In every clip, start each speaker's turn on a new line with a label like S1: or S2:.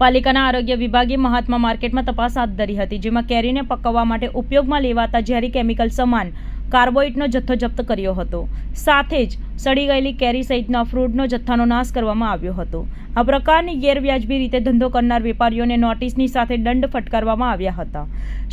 S1: પાલિકાના આરોગ્ય વિભાગે મહાત્મા માર્કેટમાં તપાસ હાથ ધરી હતી, જેમાં કેરીને પકવવા માટે ઉપયોગમાં લેવાતા ઝેરી કેમિકલ સમાન કાર્બાઇડનો જથ્થો જપ્ત કર્યો હતો. સાથે જ સડી ગયેલી કેરી સહિતના ફ્રૂટનો જથ્થાનો નાશ કરવામાં આવ્યો હતો. આ પ્રકારની ગેરવ્યાજબી રીતે ધંધો કરનાર વેપારીઓને નોટિસની સાથે દંડ ફટકારવામાં આવ્યા હતા.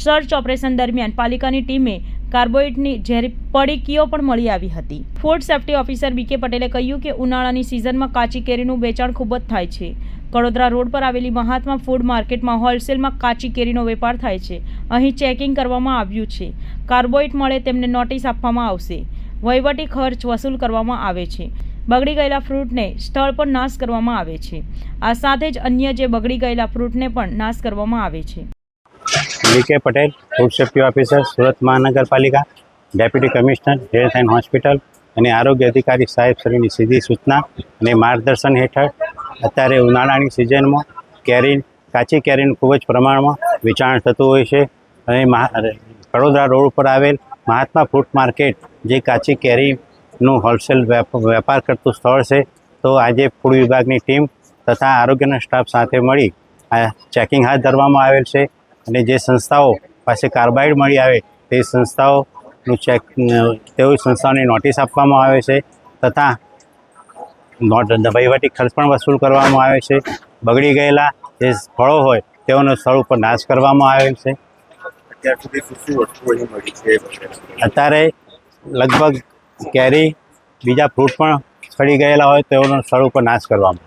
S1: સર્ચ ઓપરેશન દરમિયાન પાલિકાની ટીમે કાર્બાઇડની ઝેરી પડીકીઓ પણ મળી આવી હતી. ફૂડ સેફ્ટી ઓફિસર બીકે પટેલે કહ્યું કે ઉનાળાની સિઝનમાં કાચી કેરીનું વેચાણ ખૂબ જ થાય છે. કડોદરા રોડ પર આવેલી મહાત્મા ફૂડ માર્કેટમાં હોલસેલમાં કાચી કેરીનો વેપાર થાય છે. અહીં ચેકિંગ કરવામાં આવ્યું છે. કાર્બાઇડ મળે તેમને નોટિસ આપવામાં આવશે. વહીવટી ખર્ચ વસૂલ કરવામાં આવે છે. બગડી ગયેલા ફ્રૂટને સ્થળ પર નાશ કરવામાં આવે છે. આ સાથે જ અન્ય જે બગડી ગયેલા ફ્રૂટને પણ નાશ કરવામાં આવે છે.
S2: BK Patel, food safety officer, Surat મહાનગરપાલિકા, deputy commissioner, health and hospital અને આરોગ્ય અધિકારી સાહેબ શ્રીની સીધી સૂચના અને માર્ગદર્શન હેઠળ અત્યારે ઉનાળાની સિઝનમાં કાચી કેરીનું ખૂબ જ પ્રમાણમાં વેચાણ થતું હોય છે. અને કડોદરા રોડ ઉપર આવેલ મહાત્મા ફ્રૂટ માર્કેટ જે કાચી કેરીનું હોલસેલ વેપાર કરતું સ્થળ છે. તો આજે ફૂડ વિભાગની ટીમ તથા આરોગ્યના સ્ટાફ સાથે મળી આ ચેકિંગ હાથ ધરવામાં આવેલ છે. અને જે સંસ્થાઓ પાસે કાર્બાઇડ મળી આવે તે સંસ્થાઓનું તેવી સંસ્થાઓની નોટિસ આપવામાં આવે છે તથા વહીવટી ખર્ચ પણ વસૂલ કરવામાં આવે છે. બગડી ગયેલા જે ફળો હોય તેઓનો સ્થળ ઉપર નાશ કરવામાં આવે છે.
S3: અત્યાર સુધી શું વસ્તુઓ અહીં મળી છે?
S2: અત્યારે લગભગ કેરી, બીજા ફ્રૂટ પણ સડી ગયેલા હોય તેઓનો સ્થળ ઉપર નાશ કરવામાં